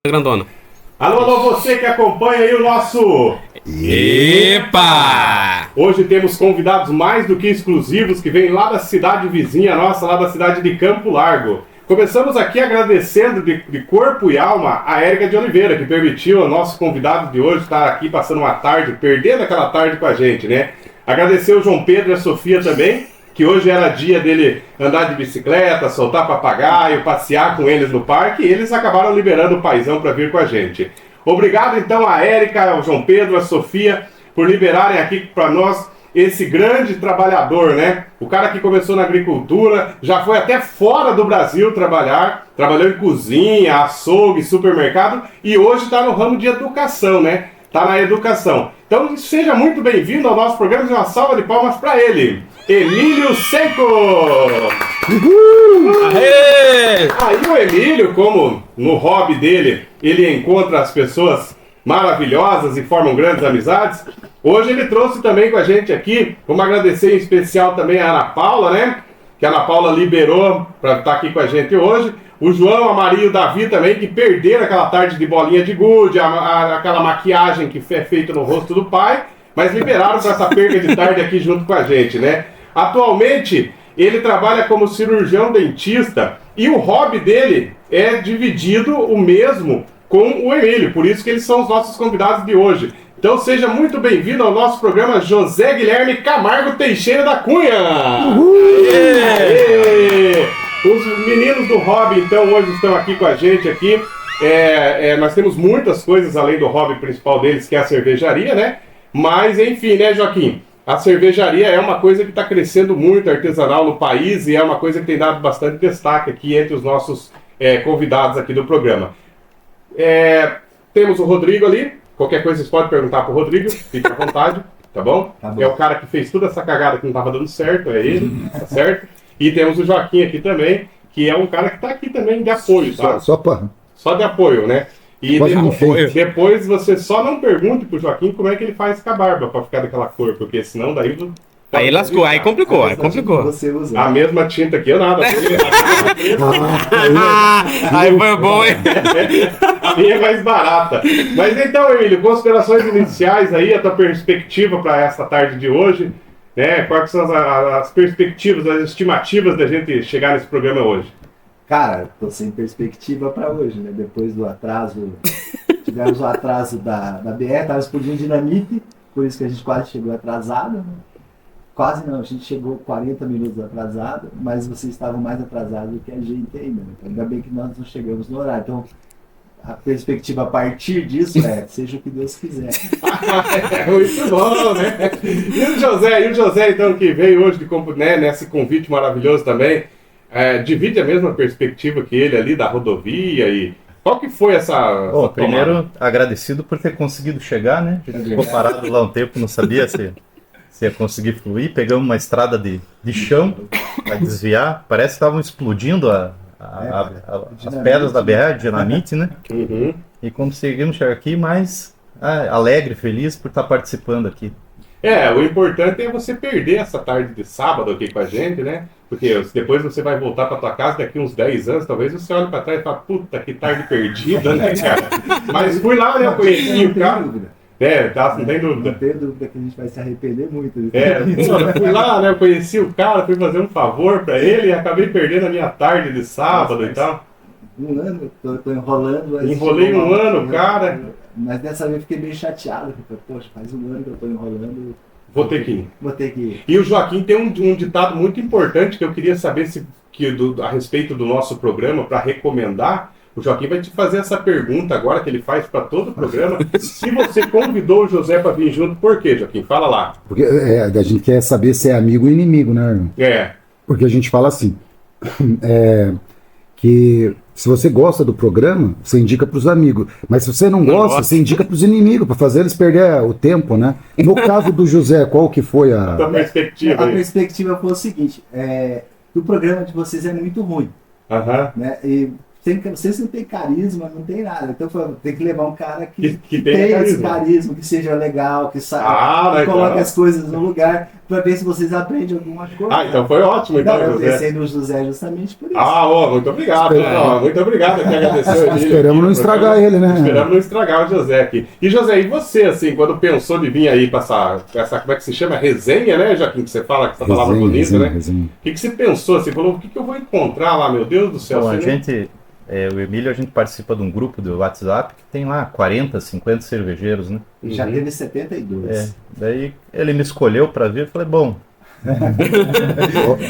Grandona. Alô, alô, você que acompanha aí o nosso... Epa! Hoje temos convidados mais do que exclusivos que vêm lá da cidade vizinha nossa, lá da cidade de Campo Largo. Começamos aqui agradecendo de corpo e alma a Érica de Oliveira, que permitiu ao nosso convidado de hoje estar aqui passando uma tarde, perdendo aquela tarde com a gente, né? Agradecer o João Pedro e a Sofia também, que hoje era dia dele andar de bicicleta, soltar papagaio, passear com eles no parque, e eles acabaram liberando o paizão para vir com a gente. Obrigado então a Érica, ao João Pedro, a Sofia, por liberarem aqui para nós esse grande trabalhador, né? O cara que começou na agricultura, já foi até fora do Brasil trabalhar, trabalhou em cozinha, açougue, supermercado, e hoje está no ramo de educação, né? Está na educação. Então seja muito bem-vindo ao nosso programa e uma salva de palmas para ele, Emílio Seco! Aê! Aí o Emílio, como no hobby dele, ele encontra as pessoas maravilhosas e formam grandes amizades, hoje ele trouxe também com a gente aqui, vamos agradecer em especial também a Ana Paula, né? Que a Ana Paula liberou para estar aqui com a gente hoje. O João, a Maria e o Davi também, que perderam aquela tarde de bolinha de gude, aquela maquiagem que é feita no rosto do pai, mas liberaram para essa perda de tarde aqui junto com a gente, né? Atualmente, ele trabalha como cirurgião dentista e o hobby dele é dividido o mesmo com o Emílio, por isso que eles são os nossos convidados de hoje. Então seja muito bem-vindo ao nosso programa José Guilherme Camargo Teixeira da Cunha! Os meninos do hobby, então, hoje estão aqui com a gente aqui. Nós temos muitas coisas além do hobby principal deles, que é a cervejaria, né? Mas, enfim, né, Joaquim? A cervejaria é uma coisa que está crescendo muito artesanal no país e é uma coisa que tem dado bastante destaque aqui entre os nossos convidados aqui do programa. Temos o Rodrigo ali. Qualquer coisa vocês podem perguntar pro Rodrigo, fique à vontade, tá bom? Tá bom. É o cara que fez toda essa cagada que não estava dando certo, é ele, tá certo? E temos o Joaquim aqui também, que é um cara que está aqui também de apoio, tá? Só de apoio, né? E depois você só não pergunte pro Joaquim como é que ele faz com a barba para ficar daquela cor, porque senão daí... Aí lascou, aí complicou, aí complicou. Você usa. A mesma tinta aqui, eu nada. Aí foi bom, hein? A minha é mais barata. Mas então, Emílio, considerações iniciais aí, a tua perspectiva para essa tarde de hoje, né? Quais são as perspectivas, as estimativas da gente chegar nesse programa hoje? Cara, tô sem perspectiva para hoje, né? Depois do atraso, tivemos o atraso da BR, tava explodindo dinamite, por isso que a gente quase chegou atrasado, né? Quase não, a gente chegou 40 minutos atrasado, mas vocês estavam mais atrasados do que a gente ainda, né? Então, ainda bem que nós não chegamos no horário. Então, a perspectiva a partir disso seja o que Deus quiser. Muito bom, né? E o José, então, que veio hoje nesse convite maravilhoso também, divide a mesma perspectiva que ele ali da rodovia e... Qual que foi essa... Bom, primeiro, agradecido por ter conseguido chegar, né? A gente ficou parado lá um tempo, não sabia se ia conseguir fluir. Pegamos uma estrada de chão para desviar. Parece que estavam explodindo as pedras da BR, dinamite, né? Uhum. E conseguimos chegar aqui, mas alegre, feliz por estar participando aqui. O importante é você perder essa tarde de sábado aqui com a gente, né? Porque depois você vai voltar para tua casa daqui uns 10 anos, talvez você olhe para trás e fala, puta, que tarde perdida, né, cara? Mas fui lá, né, eu conheci o cara. Não tem dúvida. Não tem dúvida que a gente vai se arrepender muito. Eu fui lá, né, eu conheci o cara, fui fazer um favor para ele e acabei perdendo a minha tarde de sábado e tal. Um ano, tô enrolando. Enrolei um ano, cara. Mas dessa vez eu fiquei meio chateado. Poxa, faz um ano que eu tô enrolando. Vou ter que ir. E o Joaquim tem um ditado muito importante que eu queria saber a respeito do nosso programa, para recomendar. O Joaquim vai te fazer essa pergunta agora que ele faz para todo o programa. Se você convidou o José para vir junto, por quê, Joaquim? Fala lá. Porque a gente quer saber se é amigo ou inimigo, né, irmão? Porque a gente fala assim, que se você gosta do programa, você indica para os amigos. Mas se você não gosta, você indica para os inimigos, para fazer eles perder o tempo, né? No caso do José, qual que foi a perspectiva? A perspectiva foi o seguinte, o programa de vocês é muito ruim. Né? E vocês não têm carisma, não tem nada. Então tem que levar um cara que tenha esse carisma, que seja legal, que saiba, que coloque as coisas no lugar. pra ver se vocês aprendem alguma coisa. Ah, então foi ótimo, então, Não, eu José. pensei no José justamente por isso. Ah, ó, muito obrigado. Não, muito obrigado. Eu que agradecer o Emílio. Esperamos não estragar ele, né? Esperamos não estragar o José aqui. E José, e você, assim, quando pensou de vir aí pra essa como é que se chama? Resenha, né, Joaquim? Que você fala, que essa palavra bonita, né? Resenha. O que você pensou, assim? Falou, o que eu vou encontrar lá, meu Deus do céu? Então, a Você nem- gente, o Emílio, a gente participa de um grupo do WhatsApp que tem lá 40, 50 cervejeiros, né? Já Uhum. teve 72. Daí ele me escolheu para vir, eu falei, bom,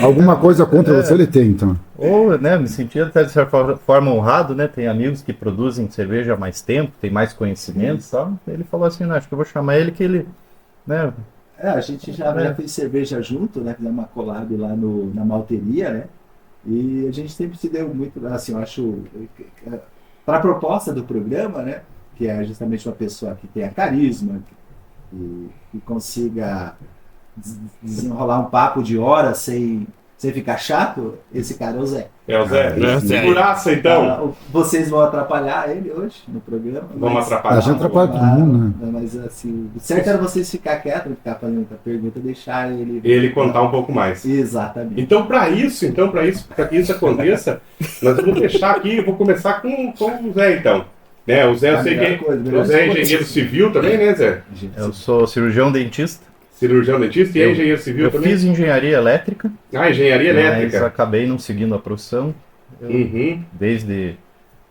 Alguma coisa contra você ele tem, então. ou, né, me senti até de certa forma honrado, né? Tem amigos que produzem cerveja há mais tempo, tem mais conhecimento e tal. Ele falou assim, não, acho que eu vou chamar ele que ele, né? A gente já fez cerveja junto, né? Fizemos uma collab lá na malteria, né? E a gente sempre se deu muito, assim, eu acho, para a proposta do programa, né? Que é justamente uma pessoa que tenha carisma, que consiga desenrolar um papo de horas sem ficar chato, esse cara é o Zé. É o Zé. É o Zé. Figuraça, então. Vocês vão atrapalhar ele hoje no programa. Vamos mas- atrapalhar. A gente atrapalha todo mundo, né? Mas assim, o certo era vocês ficar quietos, não ficar fazendo muita pergunta, deixar ele. Ele contar um pouco mais. Exatamente. Então, para que isso aconteça, nós vamos deixar aqui, eu vou começar com o Zé, então. Né, o Zé, eu A sei melhor que coisa, melhor o Zé é coisa. engenheiro civil também, né, Zé? Eu sou cirurgião dentista. Cirurgião dentista e é Eu- engenheiro civil Eu também? fiz engenharia elétrica, Ah, engenharia mas elétrica. acabei não seguindo a profissão. Eu, Uhum. desde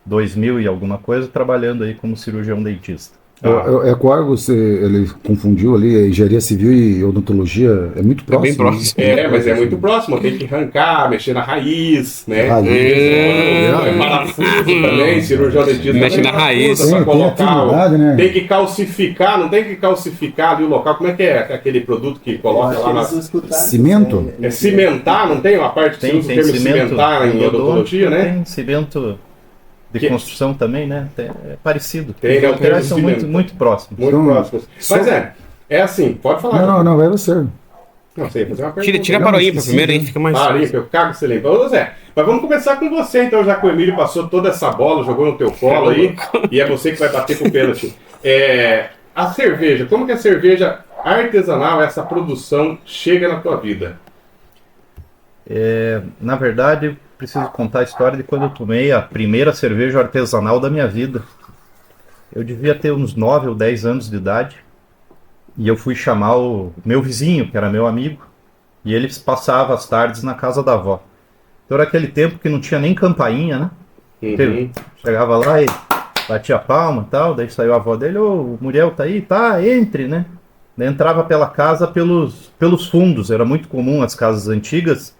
2000 e alguma coisa, trabalhando aí como cirurgião dentista. É que o Argos, ele confundiu ali a engenharia civil e odontologia, é muito próximo. bem próximo. É, mas é muito próximo, tem que arrancar, mexer na raiz, né? Raiz. É parafuso também, cirurgião dentista. Mexe também na raiz. parafusa pra Tem colocar atividade, né? Tem que calcificar, não tem que calcificar ali o local. Como é que é aquele produto que Eu coloca acho lá que na... eles vão escutar. Cimento? É cimentar, não tem uma parte que se usa o termo cimentar em odontologia, né? Tem cimento de Que- construção também, né? É parecido. Tem, né, o Os termo materiais são muito, cimento. muito próximos. Muito Então, próximos. só- Mas é assim, pode falar. Não, vai você. Não sei, fazer uma pergunta. Tira a Não, paroímpa esqueci, primeiro, aí né? fica mais. Ah, limpa, eu cago você limpa. Ô Zé, mas vamos começar com você então, já que o Emílio passou toda essa bola, jogou no teu colo aí, e é você que vai bater com o pênalti. A cerveja, como que a cerveja artesanal, essa produção, chega na tua vida? Na verdade, eu preciso contar a história de quando eu tomei a primeira cerveja artesanal da minha vida. Eu devia ter uns 9 ou 10 anos de idade. E eu fui chamar o meu vizinho, que era meu amigo, e ele passava as tardes na casa da avó. Então era aquele tempo que não tinha nem campainha, né? Uhum. Chegava lá e batia a palma e tal, daí saiu a avó dele, ô, o Muriel tá aí? Tá, entre, né? Daí entrava pela casa pelos fundos, era muito comum as casas antigas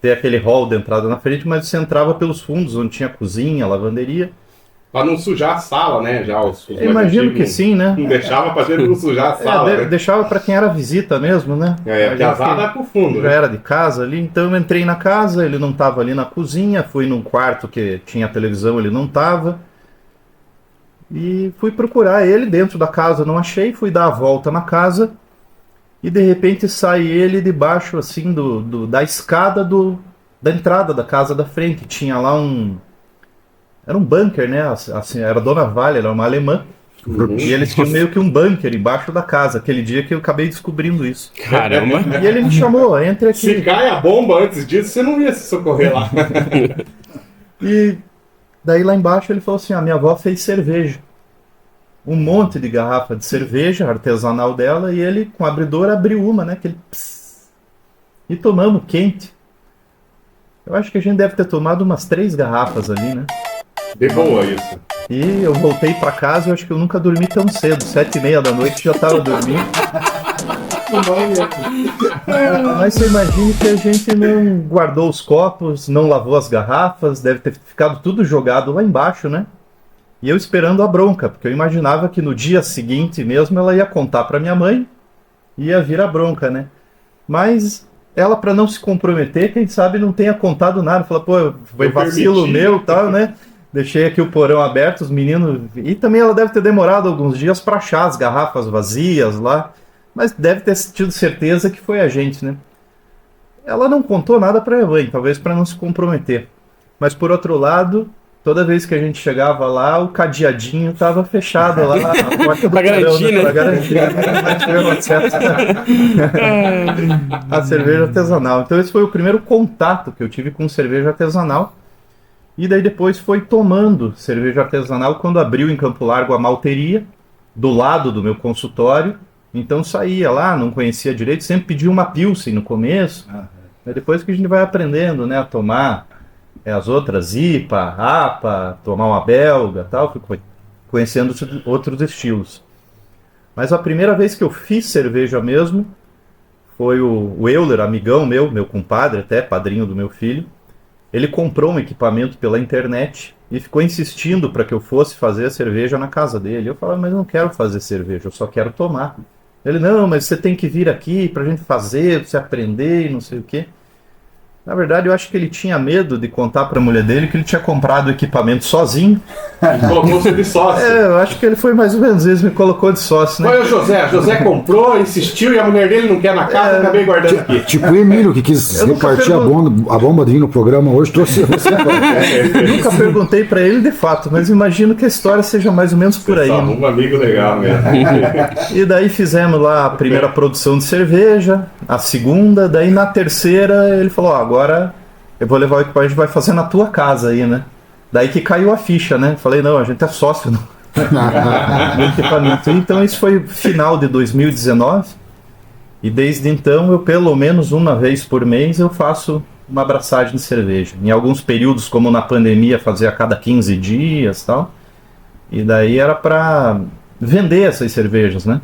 ter aquele hall de entrada na frente, mas você entrava pelos fundos, onde tinha cozinha, lavanderia. Pra não sujar a sala, né? Já os Eu imagino que sim, né? Não deixava pra gente não sujar a sala, né? Deixava para quem era visita mesmo, né? Porque a sala é pro fundo, Já né? era de casa ali, então eu entrei na casa, ele não estava ali na cozinha, fui num quarto que tinha televisão, ele não estava. E fui procurar ele dentro da casa, não achei, fui dar a volta na casa e de repente sai ele debaixo assim da escada da entrada da casa da frente. Tinha lá era um bunker, né? Assim, era a Dona Vale, era uma alemã. E eles tinham meio que um bunker embaixo da casa, aquele dia que eu acabei descobrindo isso. Caramba. E ele me chamou, entre aqui. Se cai a bomba antes disso, você não ia se socorrer lá. E daí lá embaixo ele falou assim, a minha avó fez cerveja. Um monte de garrafa de cerveja artesanal dela, e ele com o abridor abriu uma, né? Aquele pss, e tomamos quente. Eu acho que a gente deve ter tomado umas 3 garrafas ali, né? De boa isso. E eu voltei pra casa e eu acho que eu nunca dormi tão cedo. 7h30 da noite já tava dormindo. Mas você imagina que a gente não guardou os copos, não lavou as garrafas, deve ter ficado tudo jogado lá embaixo, né? E eu esperando a bronca, porque eu imaginava que no dia seguinte mesmo ela ia contar pra minha mãe e ia vir a bronca, né? Mas ela, pra não se comprometer, quem sabe não tenha contado nada. Falou, pô, foi Eu vacilo permiti. meu e tal, né? Deixei aqui o porão aberto, os meninos... E também ela deve ter demorado alguns dias pra achar as garrafas vazias lá. Mas deve ter tido certeza que foi a gente, né? Ela não contou nada pra minha mãe, talvez pra não se comprometer. Mas por outro lado, toda vez que a gente chegava lá, o cadeadinho estava fechado lá, a porta do Pra garantir, né? Pra garantir, não tivemos acesso a cerveja artesanal. Então esse foi o primeiro contato que eu tive com cerveja artesanal. E daí depois foi tomando cerveja artesanal quando abriu em Campo Largo a malteria, do lado do meu consultório. Então saía lá, não conhecia direito, sempre pedia uma Pilsen no começo. Depois que a gente vai aprendendo, né, a tomar as outras IPA, APA, tomar uma belga, tal, fui conhecendo outros estilos. Mas a primeira vez que eu fiz cerveja mesmo foi o Euler, amigão meu compadre, até padrinho do meu filho. Ele comprou um equipamento pela internet e ficou insistindo para que eu fosse fazer a cerveja na casa dele. Eu falava, mas eu não quero fazer cerveja, eu só quero tomar. Ele, não, mas você tem que vir aqui pra gente fazer, pra você aprender e não sei o quê. Na verdade, eu acho que ele tinha medo de contar pra mulher dele que ele tinha comprado o equipamento sozinho. Colocou você de sócio. Eu acho que ele foi mais ou menos isso, me colocou de sócio, né? Foi o José. José comprou, insistiu e a mulher dele não quer na casa, acabei guardando aqui. Tipo o Emílio, que quis repartir a bomba de vir no programa hoje, trouxe você. Nunca perguntei pra ele de fato, mas imagino que a história seja mais ou menos por aí. Só Né? um amigo legal mesmo. E daí fizemos lá a primeira produção de cerveja, a segunda, daí na terceira ele falou, agora eu vou levar o equipamento, a gente vai fazer na tua casa aí, né? Daí que caiu a ficha, né? Falei, não, a gente é sócio no equipamento. Então isso foi final de 2019 e desde então eu pelo menos uma vez por mês eu faço uma abraçagem de cerveja. Em alguns períodos, como na pandemia, fazia a cada 15 dias e tal. E daí era para vender essas cervejas, né?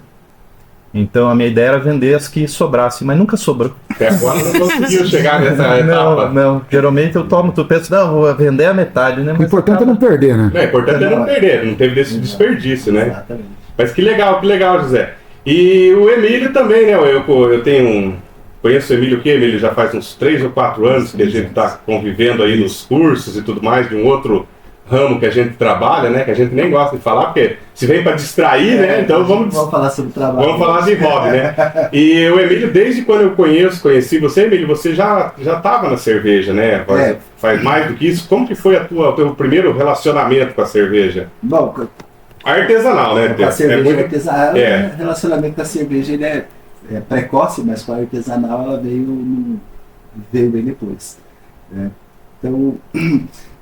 Então a minha ideia era vender as que sobrassem, mas nunca sobrou. Até agora não conseguiu chegar nessa etapa. Não. Geralmente eu tomo, tu pensa, não, vou vender a metade, né? O importante é não perder, né? É importante é não perder, não teve desse desperdício, né? Exatamente. Mas que legal, José. E o Emílio também, né? Eu tenho conheço o Emílio, Emílio já faz uns 3 ou 4 anos que a gente está convivendo aí nos cursos e tudo mais, de um outro ramo que a gente trabalha, né? Que a gente nem gosta de falar, porque se vem para distrair, né? Então vamos falar sobre trabalho. Vamos falar de hobby, né? E o Emílio, desde quando eu conheci você, Emílio, você já estava na cerveja, né? Faz mais do que isso. Como que foi o teu primeiro relacionamento com a cerveja? Bom, artesanal, né? Com a cerveja artesanal, É. O relacionamento com a cerveja ele é precoce, mas com a artesanal ela veio bem depois. Né? Então,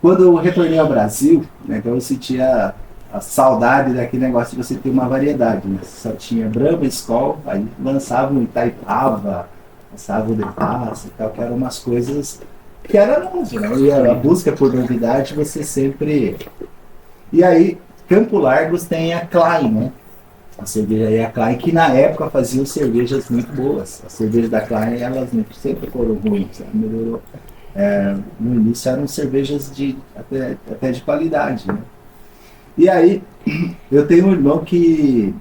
quando eu retornei ao Brasil, né, então eu sentia a saudade daquele negócio de você ter uma variedade. Né? Só tinha Brahma, Skol, aí lançavam Itaipava, lançavam Devassa e tal, que eram umas coisas que era novo, né? E a busca por novidade você sempre... E aí, Campo Largos tem a Klein, né? A cervejaria Klein, que na época faziam cervejas muito boas. As cervejas da Klein, elas sempre foram ruins, né? Melhorou. No início eram cervejas até de qualidade, né? E aí, eu tenho um irmão que...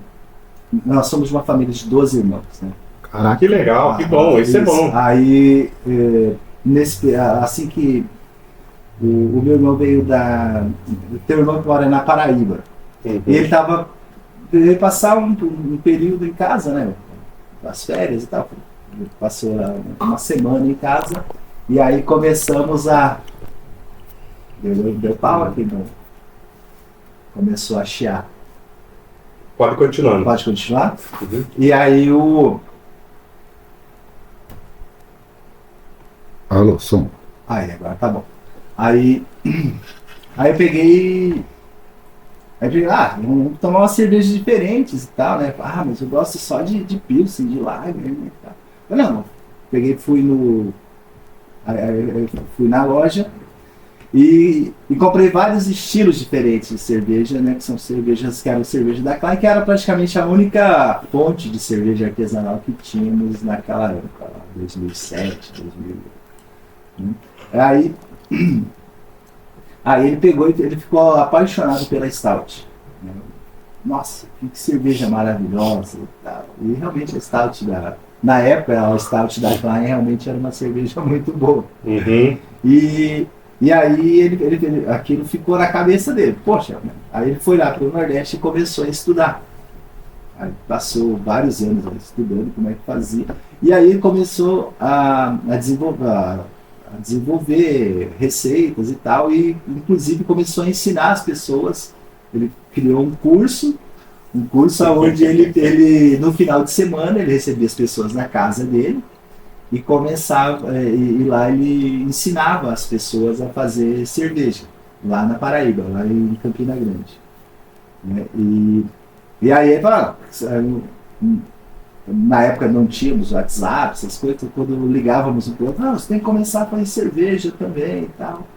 Nós somos uma família de 12 irmãos, né? Caraca, que legal, que bom, isso é bom. Aí, assim que o meu irmão veio tem um irmão que mora na Paraíba. Uhum. E ele veio passar um período em casa, né? As férias e tal. Passou uma semana em casa. E aí começamos a... Deu pau aqui, não. Começou a chiar. Pode continuar. Pode continuar? Uhum. E aí Alô, som. Aí, agora tá bom. Aí eu peguei... vamos tomar umas cervejas diferentes e tal, né? Mas eu gosto só de Pilsen, de Lager, né? E tal. Não, fui na loja e comprei vários estilos diferentes de cerveja, né? Que são cervejas que eram cerveja da Klein, que era praticamente a única fonte de cerveja artesanal que tínhamos naquela época, 2007, 2000. Aí ele pegou e ele ficou apaixonado pela Stout. Né? Nossa, que cerveja maravilhosa e tal. E realmente a Stout na época, a Stout da Klein realmente era uma cerveja muito boa. Uhum. E aí aquilo ficou na cabeça dele. Poxa, aí ele foi lá para o Nordeste e começou a estudar. Aí passou vários anos estudando como é que fazia. E aí ele começou a desenvolver, a desenvolver receitas e tal, e inclusive começou a ensinar as pessoas. Ele criou um curso onde ele no final de semana ele recebia as pessoas na casa dele e começava, e lá ele ensinava as pessoas a fazer cerveja, lá na Paraíba, lá em Campina Grande. Né? E aí, na época não tínhamos WhatsApp, essas coisas, quando ligávamos um para o outro, você tem que começar a fazer cerveja também e tal.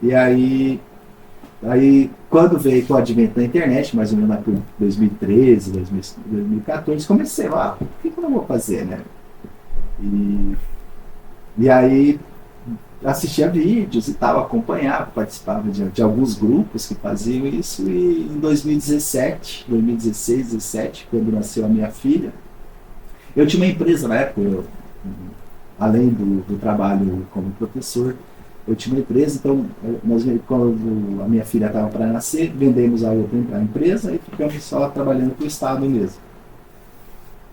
E aí quando veio o advento da internet, mais ou menos lá por 2013, 2014, comecei lá, o que eu não vou fazer, né? E aí assistia vídeos e tal, acompanhava, participava de alguns grupos que faziam isso, e em 2016, 2017, quando nasceu a minha filha, eu tinha uma empresa na época, além do trabalho como professor, eu tinha uma empresa, então quando a minha filha estava para nascer, vendemos a outra empresa e ficamos só trabalhando para o Estado mesmo.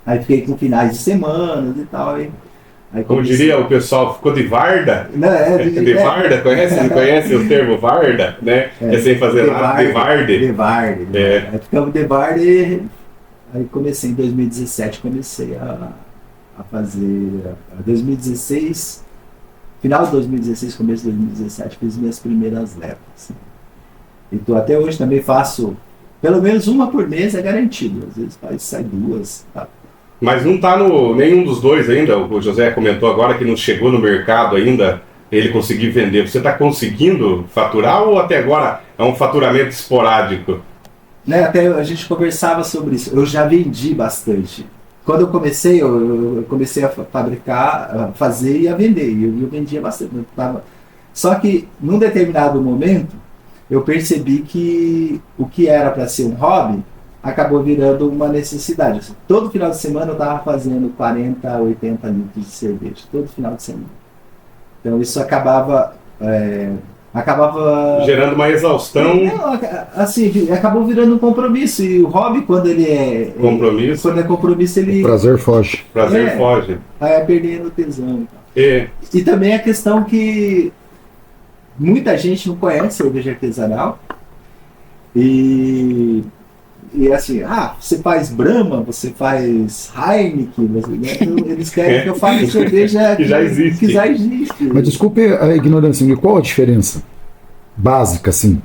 Aí fiquei com finais de semana e tal. Aí como diria o pessoal, ficou de varda? Não, de varda, conhece o termo varda? Né? É sem fazer nada, de varde. De varde. É. Aí ficamos de varde e aí comecei em 2017, comecei a fazer 2016, final de 2016, começo de 2017, fiz minhas primeiras levas. Então até hoje também faço, pelo menos uma por mês é garantido, às vezes sai duas, tá? Mas não está no nenhum dos dois ainda. O José comentou agora que não chegou no mercado ainda, ele conseguir vender. Você está conseguindo faturar ou até agora é um faturamento esporádico? Né, até a gente conversava sobre isso. Eu já vendi bastante. Quando eu comecei a fabricar, a fazer e a vender. E eu vendia bastante. Só que num determinado momento eu percebi que o que era para ser um hobby acabou virando uma necessidade. Assim, todo final de semana eu estava fazendo 40, 80 litros de cerveja. Todo final de semana. Então isso acabava gerando uma exaustão. Não, assim, acabou virando um compromisso. E o hobby, quando ele é compromisso, quando é compromisso, ele... O prazer foge. Prazer foge. Vai perdendo tesão. E também a questão que muita gente não conhece cerveja artesanal. E assim, você faz Brahma, você faz Heineken, eles querem que eu fale cerveja que já existe. Mas desculpe a ignorância, qual a diferença básica, assim?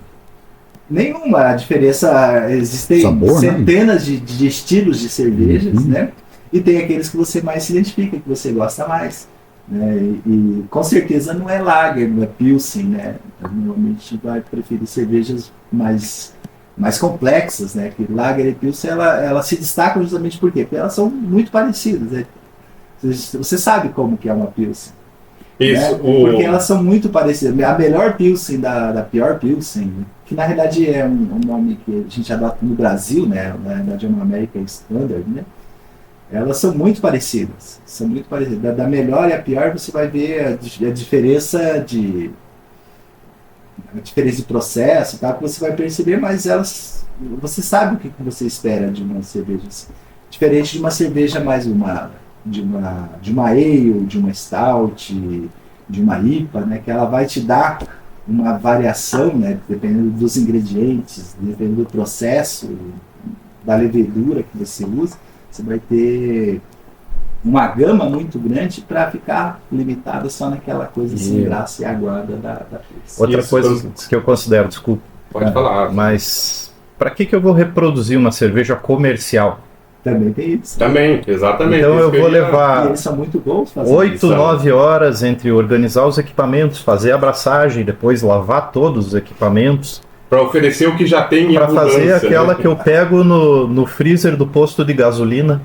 Nenhuma. A diferença, existem sabor, centenas de estilos de cervejas, né? E tem aqueles que você mais se identifica, que você gosta mais. Né? E com certeza não é Lager, não é Pilsen, né? Normalmente a gente vai preferir cervejas mais complexas, né? Que Lager e Pilsen, ela se destacam justamente por quê? Porque elas são muito parecidas, né? Você sabe como que é uma Pilsen. Isso, né? Porque elas são muito parecidas. A melhor Pilsen da pior Pilsen, que na realidade é um nome que a gente adota no Brasil, né? Na verdade é uma American Standard, né? Elas são muito parecidas. Da melhor e a pior você vai ver a diferença de processo, tá? Que você vai perceber, mas você sabe o que você espera de uma cerveja assim. Diferente de uma cerveja mais de uma ale, de uma stout, de uma IPA, né? Que ela vai te dar uma variação, né? Dependendo dos ingredientes, dependendo do processo, da levedura que você usa, você vai ter uma gama muito grande para ficar limitado só naquela coisa sem graça e aguarda da pizza. Outra coisa que eu considero, desculpa. Pode falar. Mas para que eu vou reproduzir uma cerveja comercial? Também tem isso. Também, exatamente. Então eu vou levar eles são muito bons 8, 9 horas entre organizar os equipamentos, fazer a abraçagem, depois lavar todos os equipamentos. Para oferecer o que já tem em para fazer aquela, né? que eu pego no freezer do posto de gasolina.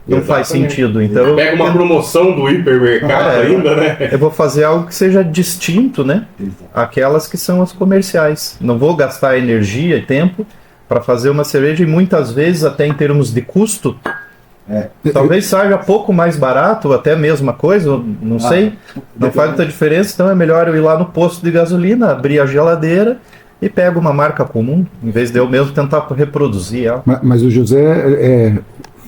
Não faz sentido. Então pega uma promoção do hipermercado ainda, né? Eu vou fazer algo que seja distinto, né? Aquelas que são as comerciais. Não vou gastar energia e tempo para fazer uma cerveja, e muitas vezes, até em termos de custo, talvez saia pouco mais barato, até a mesma coisa, não sei. Não faz muita diferença, então é melhor eu ir lá no posto de gasolina, abrir a geladeira e pego uma marca comum, em vez de eu mesmo tentar reproduzir ela. Mas o José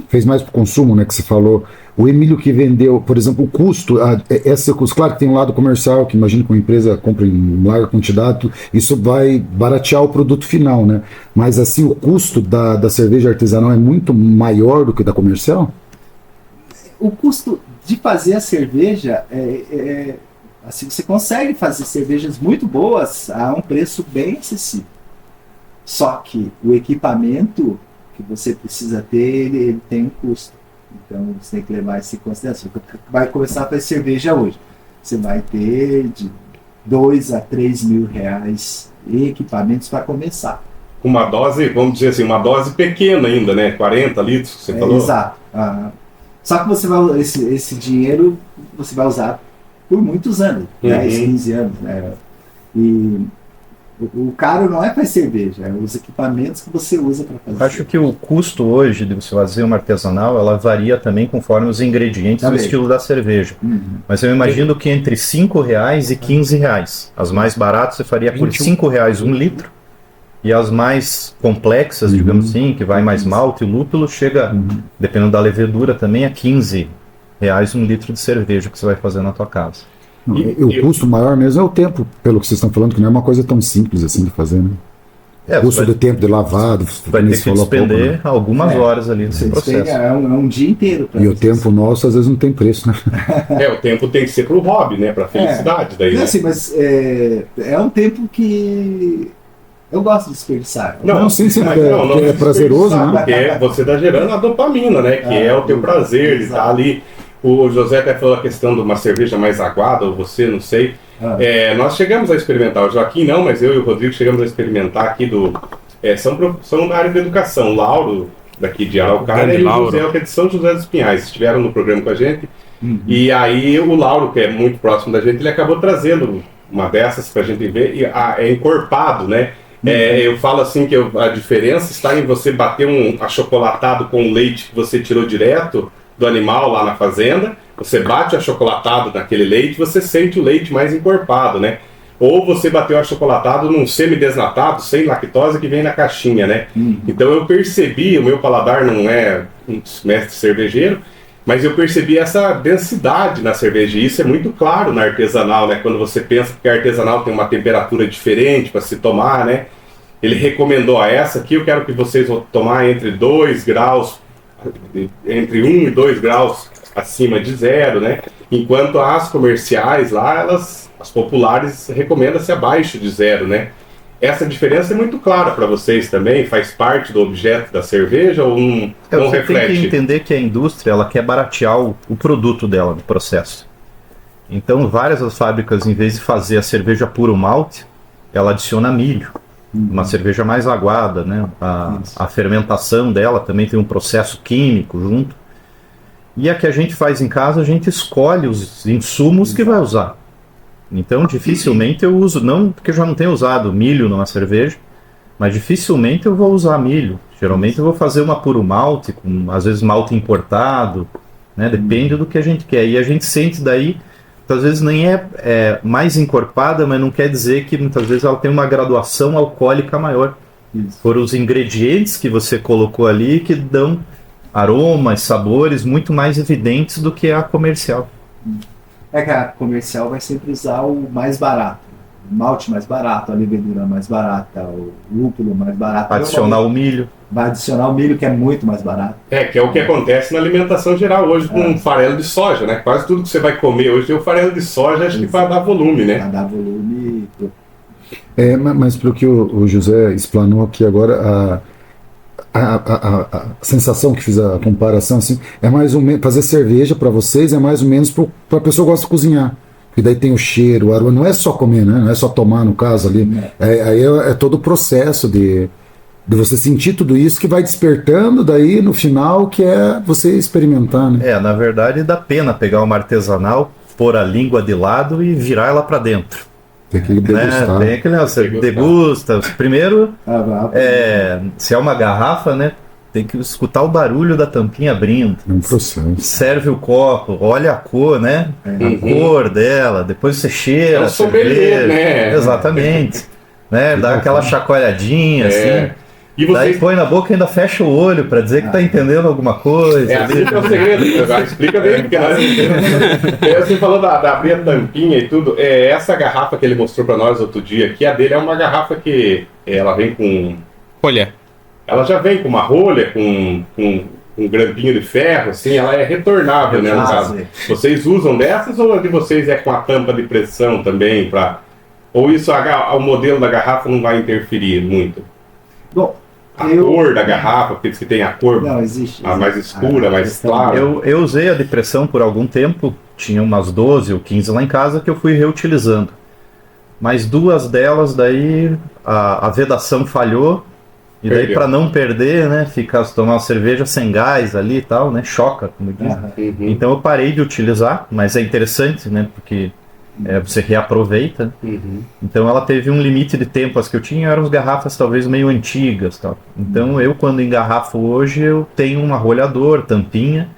fez mais para o consumo, né, que você falou. O Emílio que vendeu, por exemplo, o custo, esse custo, claro que tem um lado comercial, que imagino que uma empresa compra em larga quantidade, isso vai baratear o produto final, né? Mas assim, o custo da cerveja artesanal é muito maior do que da comercial? O custo de fazer a cerveja assim, você consegue fazer cervejas muito boas a um preço bem acessível. Só que o equipamento que você precisa ter, ele tem um custo. Então você tem que levar isso em consideração. Vai começar a fazer cerveja hoje. Você vai ter de 2 a 3 mil reais em equipamentos para começar. Uma dose, vamos dizer assim, uma dose pequena ainda, né? 40 litros, que você falou. Exato. Só que você vai, esse dinheiro você vai usar por muitos anos, 10, 15 anos. Né? E o caro não é para cerveja, é os equipamentos que você usa para fazer. Acho que o custo hoje de você fazer uma artesanal, ela varia também conforme os ingredientes e o estilo da cerveja. Mas eu imagino que entre R$5 e R$15. As mais baratas você faria por R$5 um litro. E as mais complexas, digamos assim, que vai mais malte e lúpulo, chega, dependendo da levedura também, a R$15 um litro de cerveja que você vai fazer na tua casa. O custo maior mesmo é o tempo, pelo que vocês estão falando, que não é uma coisa tão simples assim de fazer, né? O custo do tempo de lavado, vai ter que despender algumas horas ali nesse processo. É um dia inteiro. E o tempo nosso às vezes não tem preço, né? O tempo tem que ser pro hobby, né? Pra felicidade daí, né? Assim, mas é um tempo que eu gosto de desperdiçar. Não, sim, é prazeroso, né? Porque você está gerando a dopamina, né? Que é o teu prazer de estar ali. O José até falou a questão de uma cerveja mais aguada, ou você, não sei. Nós chegamos a experimentar, o Joaquim não, mas eu e o Rodrigo chegamos a experimentar aqui são da área da educação. O Lauro, daqui de Araucária, e o José, que é de São José dos Pinhais, estiveram no programa com a gente. E aí o Lauro, que é muito próximo da gente, ele acabou trazendo uma dessas pra gente ver, e é encorpado, né? Eu falo assim que a diferença está em você bater um achocolatado com leite que você tirou direto do animal lá na fazenda, você bate o achocolatado naquele leite, você sente o leite mais encorpado, né? Ou você bateu o achocolatado num semi-desnatado, sem lactose, que vem na caixinha, né? Então eu percebi, o meu paladar não é um mestre cervejeiro, mas eu percebi essa densidade na cerveja, e isso é muito claro na artesanal, né? Quando você pensa que a artesanal tem uma temperatura diferente para se tomar, né? Ele recomendou essa aqui, eu quero que vocês vão tomar entre 2 graus, entre 1 e 2 graus acima de 0, né? Enquanto as comerciais lá, as populares, recomenda-se abaixo de 0, né? Essa diferença é muito clara para vocês também? Faz parte do objeto da cerveja ou não reflete? Tem que entender que a indústria ela quer baratear o produto dela no processo. Então, várias das fábricas, em vez de fazer a cerveja puro malte, ela adiciona milho. Uma cerveja mais aguada, né? A fermentação dela também tem um processo químico junto. E a que a gente faz em casa, a gente escolhe os insumos que vai usar. Então, dificilmente eu uso, não porque eu já não tenho usado milho numa cerveja, mas dificilmente eu vou usar milho. Geralmente eu vou fazer uma puro malte, com às vezes malte importado, né? Depende do que a gente quer. E a gente sente daí, às vezes nem é mais encorpada, mas não quer dizer que muitas vezes ela tem uma graduação alcoólica maior. Foram os ingredientes que você colocou ali que dão aromas, sabores muito mais evidentes do que a comercial. É que a comercial vai sempre usar o mais barato. O malte mais barato, a levedura mais barata, o lúpulo mais barato. Adicionar o milho. Vai adicionar o milho, que é muito mais barato. Que é o que acontece na alimentação geral hoje com farelo de soja, né? Quase tudo que você vai comer hoje tem o farelo de soja, acho que para dar volume, né? Para dar volume. Mas pelo que o José explanou aqui agora, a sensação que fiz a comparação assim, é mais ou menos fazer cerveja para vocês, é mais ou menos para a pessoa que gosta de cozinhar. Porque daí tem o cheiro, o aroma, não é só comer, né? Não é só tomar no caso ali. Aí é todo o processo de você sentir tudo isso que vai despertando daí no final, que é você experimentar, né? Na verdade dá pena pegar uma artesanal, pôr a língua de lado e virar ela para dentro. Tem que degustar. Tem aquele, você degusta. Primeiro, se é uma garrafa, né? Tem que escutar o barulho da tampinha abrindo. É um processo. Serve o copo, olha a cor, né? A cor dela, depois você cheira. É um sommelier, né? Exatamente. Né? Dá aquela chacoalhadinha, assim. E Daí vocês... põe na boca e ainda fecha o olho pra dizer que tá entendendo alguma coisa. É assim que é o segredo, agora explica bem, porque nós... Você falou da abrir a tampinha e tudo, essa garrafa que ele mostrou pra nós outro dia aqui, a dele é uma garrafa que ela vem com... Olha. Ela já vem com uma rolha, com um grampinho de ferro, assim, ela é retornável, né, no caso. Vocês usam dessas ou a de vocês é com a tampa de pressão também, ou isso, o modelo da garrafa não vai interferir muito? Bom, A cor da garrafa, porque diz que tem a cor Não, existe. a mais escura, mais questão- clara. Eu usei a depressão por algum tempo, tinha umas 12 ou 15 lá em casa que eu fui reutilizando. Mas 2 delas, daí a vedação falhou, e daí Perdeu. para não perder, né, tomar uma cerveja sem gás ali e tal, né, choca, como diz. Aham. Uhum. Então eu parei de utilizar, mas é interessante, né, porque você reaproveita. Uhum. Então ela teve um limite de tempo. As que eu tinha eram as garrafas talvez meio antigas, tal. Então eu, quando engarrafo hoje, eu tenho um arrolhador, tampinha,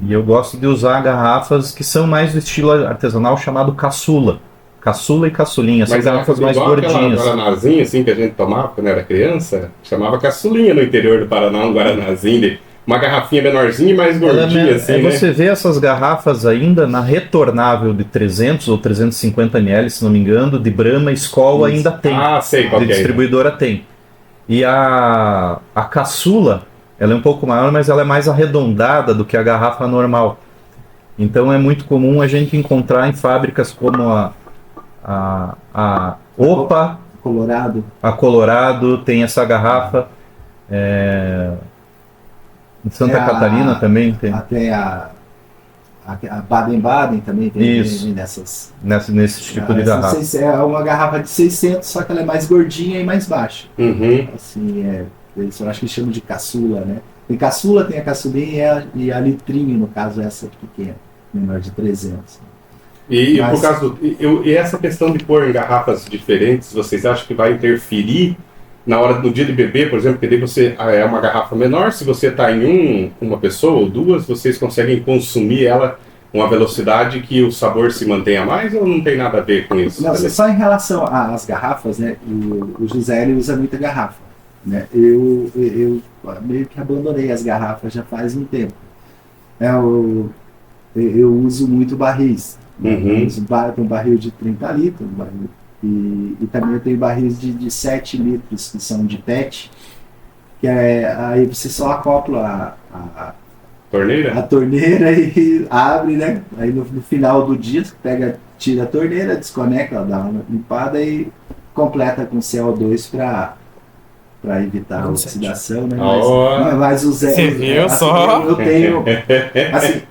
e eu gosto de usar garrafas que são mais do estilo artesanal chamado caçula. Caçula e caçulinha, são Mas garrafas mais igual aquela gordinhas. guaranazinha assim que a gente tomava quando era criança, chamava caçulinha no interior do Paraná, um guaranazinho, uma garrafinha menorzinha e mais gordinha, assim, né? Você vê essas garrafas ainda na retornável de 300 ou 350 ml, se não me engano, de Brahma, Skol ainda tem. Ah, sei qual De que é. distribuidora tem. E a caçula, ela é um pouco maior, mas ela é mais arredondada do que a garrafa normal. Então é muito comum a gente encontrar em fábricas como a Opa, Colorado. a Colorado, tem essa garrafa. Em Santa É Catarina também tem. Até a Baden-Baden também tem Isso. nessas. Nesse tipo de Essa garrafa. É uma garrafa de 600, só que ela é mais gordinha e mais baixa. Uhum. Assim, eu acho que chamam de caçula, né? Tem caçula, tem a caçulinha e a litrinho, no caso, essa pequena, menor de 300. E Mas- por causa e essa questão de pôr em garrafas diferentes, vocês acham que vai interferir na hora do dia de beber, por exemplo, que daí você é uma garrafa menor, se você está em uma pessoa ou duas, vocês conseguem consumir ela uma velocidade que o sabor se mantenha mais ou não tem nada a ver com isso? Não, só em relação às garrafas, né? O José ele usa muita garrafa, né? Eu meio que abandonei as garrafas já faz um tempo. Eu uso muito barris. Uhum. Eu uso um barril de 30 litros, e também eu tenho barris de 7 litros que são de PET, que aí você só acopla a Torneira? torneira e abre, né? Aí no final do dia você tira a torneira, desconecta, dá uma limpada e completa com CO2 para evitar a oxidação, né? Mas o Zé, Você viu assim, só? eu tenho, assim,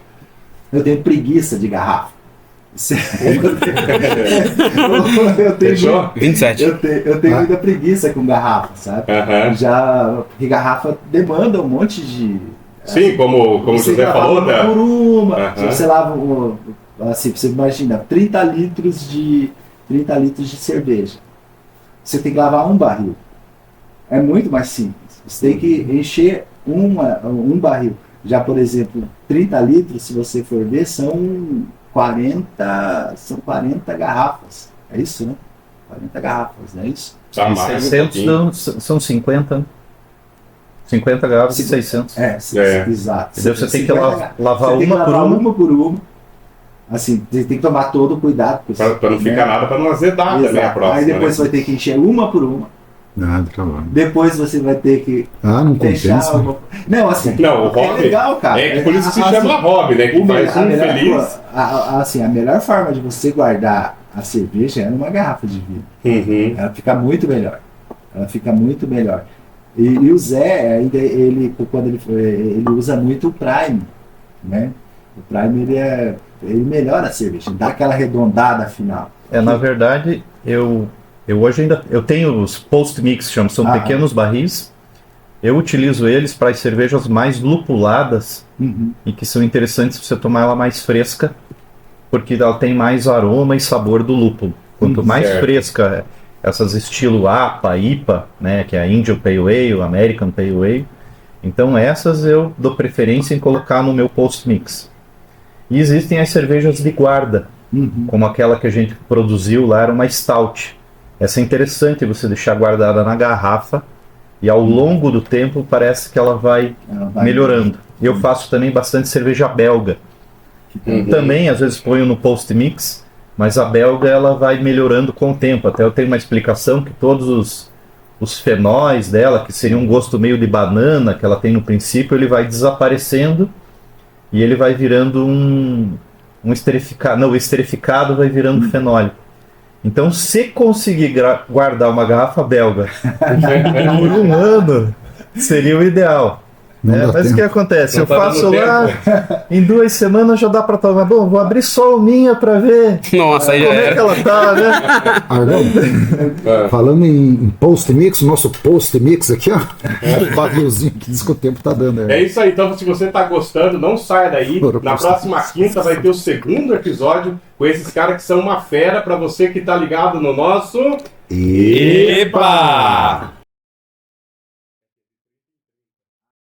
eu tenho preguiça de garrafa. Eu tenho, Fechou? 27. eu tenho muita preguiça com garrafa, sabe? Aham. Porque garrafa demanda um monte de. Sim, como o Você José lava falou, uma por uma. Aham. Se você lava assim, você imagina 30 litros de cerveja. Você tem que lavar um barril. É muito mais simples. Você tem que encher um barril. Já, por exemplo, 30 litros, se você for ver, são 40 garrafas. É isso, né? 40 garrafas, não é isso? Tá E mais um 600 pouquinho. são 50. 50 garrafas de 600. Exato. E daí você tem que 50 lavar você tem que uma por lavar uma. uma por uma. Assim, você tem que tomar todo o cuidado. Pra não ficar nada, pra não azedar também a Exato. próxima. Aí depois né? você vai ter que encher uma por uma. Nada, trabalho. Depois você vai ter que Não fechar compensa. uma... Não, assim, Não, o hobby é legal, cara. É por isso que se Assim, chama hobby, né? Que faz um feliz. Assim, a melhor forma de você guardar a cerveja é numa garrafa de vinho. Uhum. Ela fica muito melhor. Ela fica muito melhor. E o Zé, ainda quando ele usa muito o Prime, né? O Prime ele melhora a cerveja, dá aquela arredondada final. Na verdade, eu hoje ainda tenho os post-mix, são pequenos barris. Eu utilizo eles para as cervejas mais lupuladas e que são interessantes você tomar ela mais fresca, porque ela tem mais aroma e sabor do lúpulo. Quanto mais certo. fresca, essas estilo APA, IPA, né, que é a Indian Pale Ale, American Pale Ale, então essas eu dou preferência em colocar no meu post-mix. E existem as cervejas de guarda, como aquela que a gente produziu lá, era uma Stout. Essa é interessante você deixar guardada na garrafa e ao longo do tempo parece que ela vai melhorando. Eu faço também bastante cerveja belga. Também às vezes ponho no post-mix, mas a belga ela vai melhorando com o tempo. Até eu tenho uma explicação que todos os fenóis dela, que seria um gosto meio de banana que ela tem no princípio, ele vai desaparecendo e ele vai virando um esterificado. Não, o esterificado vai virando fenólico. Então, se conseguir guardar uma garrafa belga por um ano, seria o ideal. Né? Mas o que acontece? Não Eu tá faço dando lá, em 2 semanas já dá para tomar. Bom, vou abrir só a minha para ver Nossa, aí já como é que era. ela tá, né? Arnaldo, falando em post-mix, o nosso post-mix aqui, ó, o barrilzinho que diz que o tempo tá dando. É isso aí, então se você tá gostando, não saia daí. Na próxima quinta vai ter o segundo episódio com esses caras que são uma fera pra você que tá ligado no nosso... Epa!